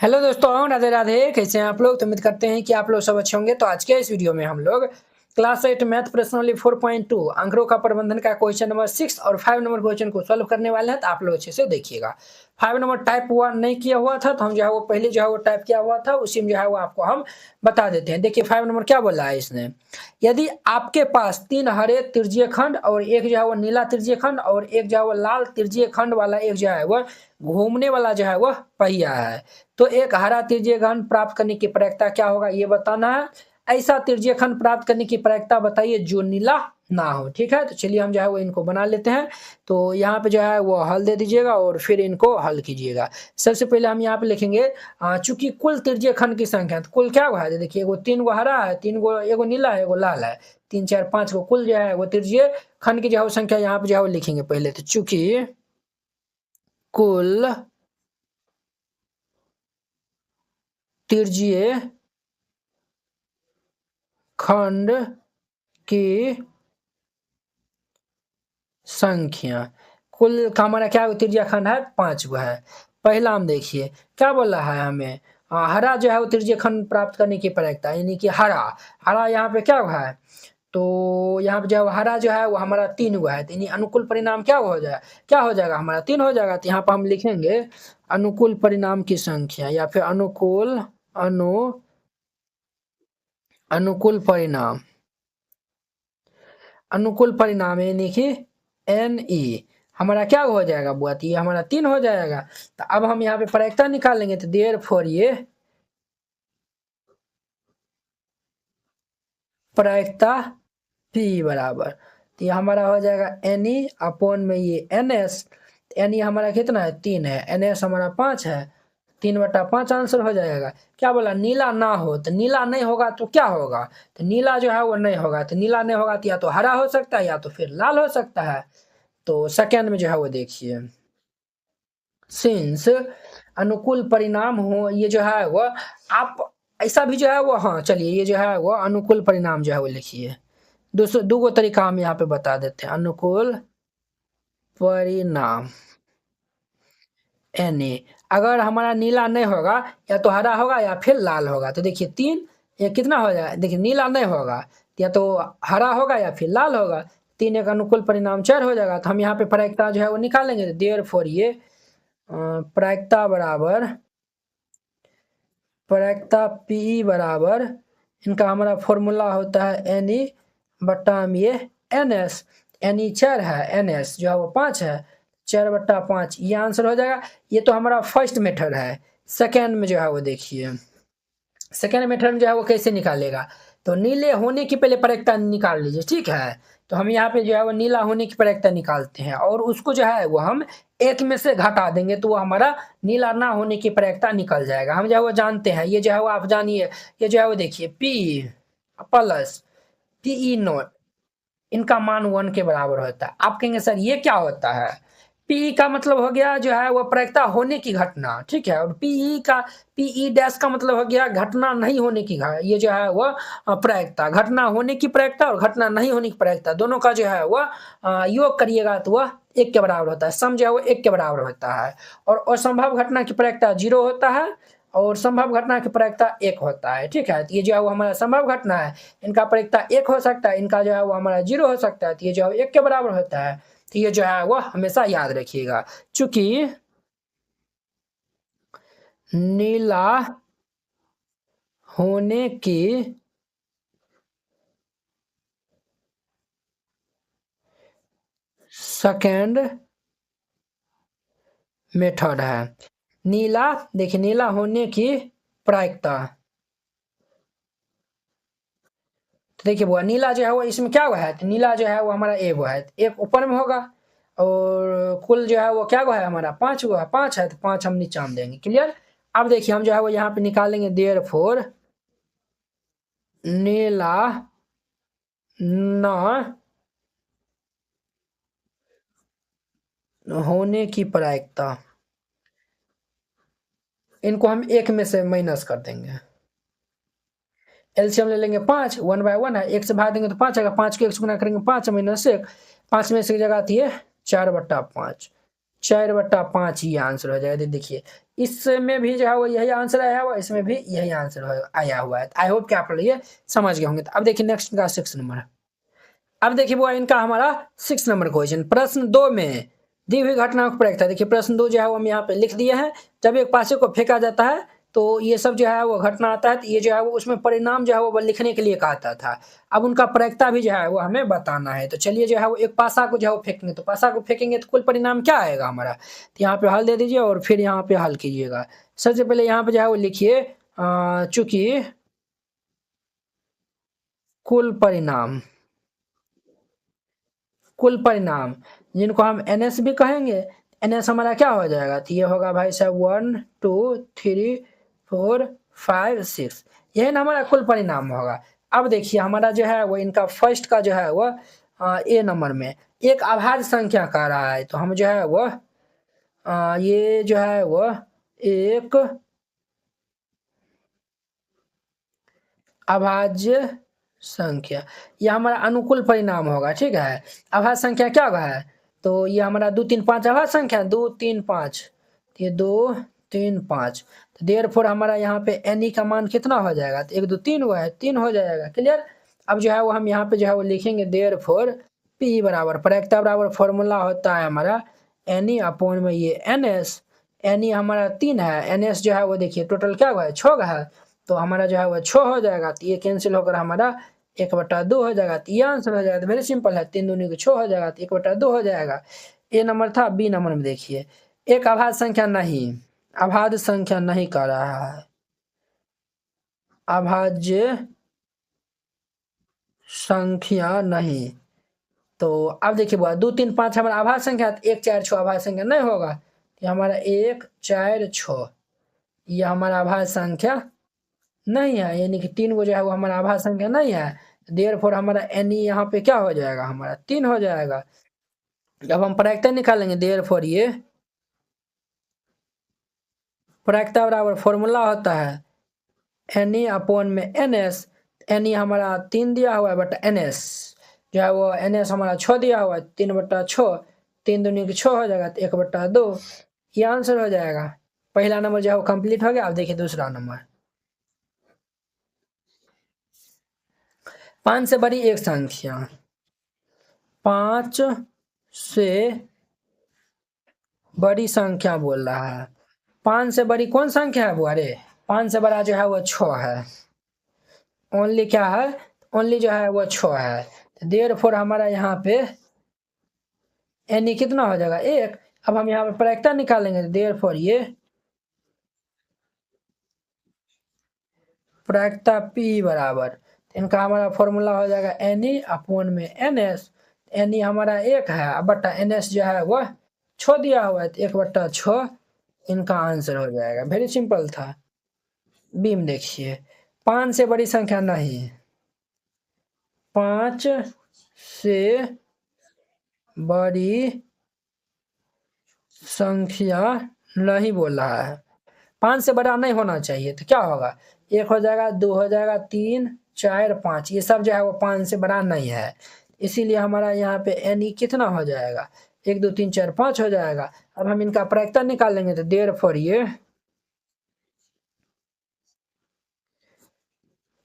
Hello दोस्तों, राधे राधे। कैसे हैं आप लोग? तो उम्मीद करते हैं कि आप लोग सब अच्छे होंगे। तो आज के इस वीडियो में हम लोग क्लास 8 मैथ प्रश्नावली 4.2 आंकड़ों का प्रबंधन का क्वेश्चन नंबर 6 और 5 नंबर क्वेश्चन को सॉल्व करने वाले हैं। तो आप लोग अच्छे से देखिएगा। 5 नंबर टाइप हुआ नहीं किया हुआ था, तो हम जो है वो पहले जो है वो टाइप किया हुआ था, उसी में जो है वो आपको हम बता देते हैं। देखिए 5 नंबर क्या बोला है इसने। यदि आपके पास 3 हरे त्रिज्यीय खंड और एक जो है वो नीला त्रिज्यीय खंड और एक जो है वो लाल त्रिज्यीय खंड वाला एक जो है वह घूमने वाला जो है वह पहिया है, तो एक हरा त्रिज्यीय खंड प्राप्त करने की प्रक्रिया क्या होगा ये बताना है। ऐसा त्रिज्यीय खंड प्राप्त करने की प्रक्रिया बताइए जो नीला ना हो। ठीक है, तो चलिए हम जो है वो इनको बना लेते हैं। तो यहाँ पे जो है वो हल दे दीजिएगा और फिर इनको हल कीजिएगा। सबसे पहले हम यहाँ पे लिखेंगे चूंकि कुल त्रिज्यीय खंड की संख्या, तो कुल क्या है देखिए, एगो 3 गो हरा है, 3 गो एगो नीला है, एगो लाल है, 3 4 5 गो कुल जो है वो त्रिज्यीय खंड की जो है संख्या यहाँ पे जो है वो लिखेंगे पहले। तो चूंकि कुल त्रिज्यीय खंड की संख्या, कुल का हमारा क्या त्रिज्यीय खंड है 5 गो है। पहला हम देखिए क्या बोल रहा है हमें, हरा जो है वो त्रिज्यीय खंड प्राप्त करने की प्रक्रिया, यानी कि हरा हरा यहाँ पे क्या है, तो यहाँ पे जो हरा जो है वो हमारा 3 गो है, तो यानी अनुकूल परिणाम क्या हो जाएगा हमारा 3 हो जाएगा। तो यहाँ पर हम लिखेंगे अनुकूल परिणाम की संख्या या फिर अनुकूल परिणाम यानी कि NE हमारा क्या हो जाएगा बुआ, तो ये हमारा 3 हो जाएगा। तो अब हम यहाँ पे प्रक्रिया निकालेंगे, तो देयरफॉर ये प्रक्रिया P बराबर, तो ये हमारा हो जाएगा NE अपॉन में ये NS। NE हमारा कितना है 3 है, NS हमारा 5 है, 3/5 आंसर हो जाएगा। क्या बोला नीला ना हो, तो नीला नहीं होगा तो क्या होगा, तो नीला जो है वो नहीं होगा, तो नीला नहीं होगा तो या तो हरा हो सकता है या तो फिर लाल हो सकता है। तो सेकेंड में जो है वो देखिए, सिंस अनुकूल परिणाम हो, ये जो है वो आप ऐसा भी जो है वो, हाँ चलिए ये जो है वो अनुकूल परिणाम जो है वो लिखिए। दो गो तरीका हम यहाँ पे बता देते हैं। अनुकूल परिणाम NA अगर हमारा नीला नहीं होगा या तो हरा होगा या फिर लाल होगा, तो देखिए 3 ये कितना हो जाएगा, देखिए नीला नहीं होगा या तो हरा होगा या फिर लाल होगा, 3 एक अनुकूल परिणाम 4 हो जाएगा। तो हम यहाँ पे प्रक्रिया जो है वो निकालेंगे, देयरफॉर ये प्रक्रिया बराबर प्रक्रिया P बराबर इनका हमारा फॉर्मूला होता है NE बट्टा में ये NS। NE 4 है, NS जो है वो 5 है, 4/5 ये आंसर हो जाएगा। ये तो हमारा फर्स्ट मेथड है। सेकेंड में जो है वो देखिए, सेकेंड मेथड में जो है वो कैसे निकालेगा, तो नीले होने की पहले प्रक्रिया निकाल लीजिए। ठीक है, तो हम यहाँ पे जो है वो नीला होने की प्रक्रिया निकालते हैं और उसको जो है वो हम एक में से घटा देंगे, तो वो हमारा नीला ना होने की प्रक्रिया निकल जाएगा। हम जो है वो जानते हैं, ये जो है वो आप जानिए, ये जो है वो देखिए P प्लस PE नॉट इनका मान 1 के बराबर होता है। आप कहेंगे सर ये क्या होता है, PE का मतलब हो गया जो है वो प्रक्रिया होने की घटना। ठीक है, और PE डैश का मतलब हो गया घटना नहीं होने की, ये जो है वो प्रक्रिया, घटना होने की प्रक्रिया और घटना नहीं होने की प्रक्रिया दोनों का जो है वह योग करिएगा तो वह 1 के बराबर होता है। सम जो है वो 1 के बराबर होता है और असंभव घटना की प्रक्रिया 0 होता है और संभव घटना की प्रक्रिया 1 होता है। ठीक है, तो ये जो है वो हमारा संभव घटना है, इनका प्रक्रिया 1 हो सकता है, इनका जो है वो हमारा 0 हो सकता है, तो ये जो है 1 के बराबर होता है। तो ये जो है वो हमेशा याद रखिएगा। चूंकि नीला होने की सेकेंड मेथड है, नीला देखिए नीला होने की प्रक्रिया, तो देखिए वो नीला जो है वो इसमें क्या हुआ है, तो नीला जो है वो हमारा एक है, एक ऊपर में होगा और कुल जो है वो क्या है हमारा 5 है, 5 है तो 5 हम नीचे में देंगे। क्लियर। अब देखिए हम जो है वो यहाँ पे निकालेंगे, देयरफॉर नीला न होने की प्रक्रिया, इनको हम 1 में से माइनस कर देंगे। एलसीएम ले लेंगे 5, 1/1 है, 1 से भाग देंगे तो 5 आएगा, 5 को 1 से गुना करेंगे 5 -1, 5 में से की जगह आती है 4/5, 4/5 ये आंसर हो जाएगा। देखिए इसमें भी जो है वो यही आंसर आया हुआ, इसमें भी यही आंसर आया हुआ है। आई होप कि आप लोग ये समझ गए होंगे। तो अब देखिए नेक्स्ट का 6 नंबर। अब देखिए वो इनका हमारा 6 नंबर क्वेश्चन, प्रश्न 2 में दी हुई घटनाओं को प्रयोग था। देखिए प्रश्न 2 जो है वो हम यहाँ पे लिख दिए हैं। जब एक पासे को फेंका जाता है तो ये सब जो है वो घटना आता है, तो ये जो है वो उसमें परिणाम जो है वो लिखने के लिए कहता था। अब उनका प्रयोगता भी जो है वो हमें बताना है। तो चलिए जो है वो एक पासा को जो है वो फेंकेंगे, तो पासा को फेंकेंगे तो कुल परिणाम क्या आएगा हमारा। तो यहाँ पे हल दे दीजिए और फिर यहाँ पे हल कीजिएगा। सबसे पहले यहाँ पे जो है वो लिखिए चूंकि कुल परिणाम जिनको हम NS भी कहेंगे, NS हमारा क्या हो जाएगा, तो ये होगा भाई साहब 1 2 3 4 5 6, यही ना हमारा कुल परिणाम होगा। अब देखिए हमारा जो है वो इनका फर्स्ट का जो है वो A नंबर में एक अभाज्य संख्या कह रहा है, तो हम जो है वो ये जो है वो एक अभाज्य संख्या, यह हमारा अनुकूल परिणाम होगा। ठीक है, अभाज्य संख्या क्या है, तो ये हमारा 2 3 5 अभाज्य संख्या 2 3 5, ये 2 3 5, तो देयरफॉर हमारा यहाँ पे NE का मान कितना हो जाएगा, तो 1 2 3 हुआ है 3 हो जाएगा। क्लियर। अब जो है वो हम यहाँ पे जो है वो लिखेंगे देयरफॉर P बराबर प्रयोक्ता बराबर फॉर्मूला होता है हमारा NE अपॉन में ये NS। NE हमारा 3 है, NS जो है वो देखिए टोटल क्या हुआ है 6 है, तो हमारा जो है वो 6 हो जाएगा। तो ये कैंसिल होकर हमारा 1/2 हो जाएगा। तो ये आंसर हो जाएगा। तो वेरी सिंपल है, 3 दूनी को 6 हो जाएगा, तो 1/2 हो जाएगा। ए नंबर था। बी नंबर में देखिए एक अभाज्य संख्या नहीं कर रहा है, अभाज्य संख्या नहीं। तो अब देखिए बुआ 2 3 5 हमारा अभाज्य संख्या, 1 4 6 अभाज्य संख्या नहीं होगा, तो हमारा 1 4 6 ये हमारा अभाज्य संख्या नहीं है, यानी कि 3 को जो है वो हमारा अभाज्य संख्या नहीं है। देयरफॉर हमारा NE यहाँ पे क्या हो जाएगा, हमारा 3 हो जाएगा। जब हम प्रायिकता निकालेंगे देयरफॉर ये प्रायिकता बराबर फॉर्मूला होता है NE अपॉन में NS। NE हमारा 3 दिया हुआ है बट NS जो है वो NS हमारा 6 दिया हुआ है, 3/6, 3 दूनी की 6 हो जाएगा, तो 1/2 ये आंसर हो जाएगा। पहला नंबर जो है वो कंप्लीट हो गया। अब देखिए दूसरा नंबर, 5 से बड़ी एक संख्या, 5 से बड़ी संख्या बोल रहा है। 5 से बड़ी कौन संख्या है वो, अरे 5 से बड़ा जो है वो 6 है, ओनली क्या है, ओनली जो है वो 6 है। देयरफॉर हमारा यहाँ पे NE कितना हो जाएगा 1। अब हम यहाँ पे प्रायिकता निकालेंगे, देयरफॉर ये प्रायिकता P बराबर इनका हमारा फॉर्मूला हो जाएगा NE अपॉन में NS। NE हमारा 1 है बटा NS जो है वह 6 दिया हुआ है, तो 1/6 इनका आंसर हो जाएगा। वेरी सिंपल था। बी में देखिए 5 से बड़ी संख्या नहीं, 5 से बड़ी संख्या नहीं बोल रहा है, 5 से बड़ा नहीं होना चाहिए। तो क्या होगा, 1 हो जाएगा, 2 हो जाएगा, 3 4 5, ये सब जो है वो 5 से बड़ा नहीं है, इसीलिए हमारा यहाँ पे NE कितना हो जाएगा 1 2 3 4 5 हो जाएगा। अब हम इनका प्रायिकता निकालेंगे, तो देयरफॉर ये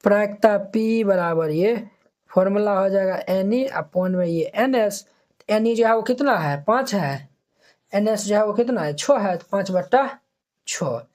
प्रायिकता P बराबर ये फॉर्मूला हो जाएगा NE अपॉन में ये NS। NE जो है वो कितना है 5 है, NS जो है वो कितना है 6 है, तो 5/6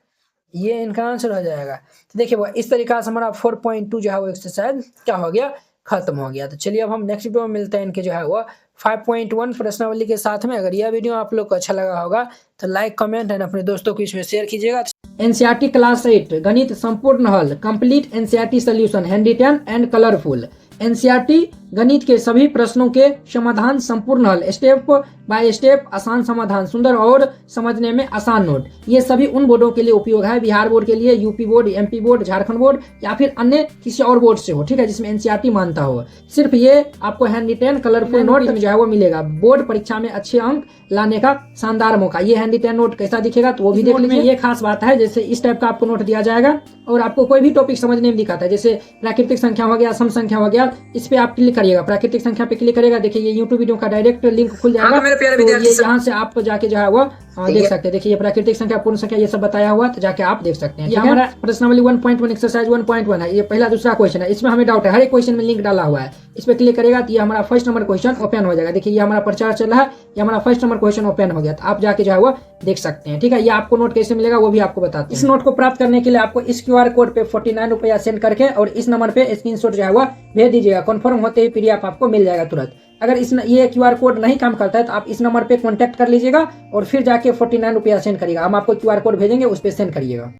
ये इनका आंसर हो जाएगा। तो देखिए वो इस तरीका से हमारा 4.2 जो है वो एक्सरसाइज क्या हो गया, खत्म हो गया। तो चलिए अब हम नेक्स्ट वीडियो में मिलते हैं इनके जो है वो 5.1 प्रश्नावली के साथ में। अगर यह वीडियो आप लोग को अच्छा लगा होगा तो लाइक कमेंट एंड अपने दोस्तों को इसमें शेयर कीजिएगा। NCERT क्लास 8 गणित संपूर्ण हल complete NCERT solution handwritten and colourful. NCERT गणित के सभी प्रश्नों के समाधान संपूर्ण हल, स्टेप बाय स्टेप आसान समाधान, सुंदर और समझने में आसान नोट। ये सभी उन बोर्डों के लिए उपयोग है, बिहार बोर्ड के लिए, UP board, MP board, Jharkhand board या फिर अन्य किसी और बोर्ड से हो, ठीक है, जिसमें NCERT मानता हो। सिर्फ ये आपको हैंड रिटेन कलरफुल नोट जो है वो मिलेगा। बोर्ड परीक्षा में अच्छे अंक लाने का शानदार मौका। ये हैंड रिटेन नोट कैसा दिखेगा तो वो भी देख लीजिए। ये खास बात है, जैसे इस टाइप का आपको नोट दिया जाएगा और आपको कोई भी टॉपिक समझने में दिखाता है, जैसे प्राकृतिक संख्या हो गया, सम संख्या हो गया, इस पे आप क्लिक क्लिक करिएगा, प्राकृतिक संख्या पे क्लिक करेगा, देखिए ये यूट्यूब वीडियो का डायरेक्ट लिंक खुल जाएगा। मेरे प्यारे तो ये विद्यार्थी यहाँ से आप जाके जो है वो देख सकते हैं। देखिए ये प्राकृतिक संख्या, पूर्ण संख्या, ये सब बताया हुआ, तो जाके आप देख सकते हैं। ये हमारा प्रश्नावली 1.1 एक्सरसाइज 1.1 है, ये पहला दूसरा क्वेश्चन है। इसमें हमें डाउट है, हर एक क्वेश्चन में लिंक डाला हुआ है। इस पर क्लिक करेगा तो ये हमारा फर्स्ट नंबर क्वेश्चन ओपन हो जाएगा। देखिए ये हमारा प्रचार चल रहा है, ये हमारा फर्स्ट नंबर क्वेश्चन ओपन हो गया, तो आप जाके जो है वो देख सकते हैं। ठीक है, ये आपको नोट कैसे मिलेगा वो भी आपको बताते हैं। इस नोट को प्राप्त करने के लिए आपको इस QR कोड पे 49 रुपया सेंड करके और इस नंबर पे स्क्रीनशॉट जो है वो भेज दीजिएगा। कन्फर्म होते ही PDF आपको मिल जाएगा तुरंत। अगर ये QR कोड नहीं काम करता है तो आप इस नंबर पे कॉन्टैक्ट कर लीजिएगा और फिर जाके 49 रुपया सेंड करिएगा। हम आपको QR कोड भेजेंगे, उस पर सेंड करिएगा।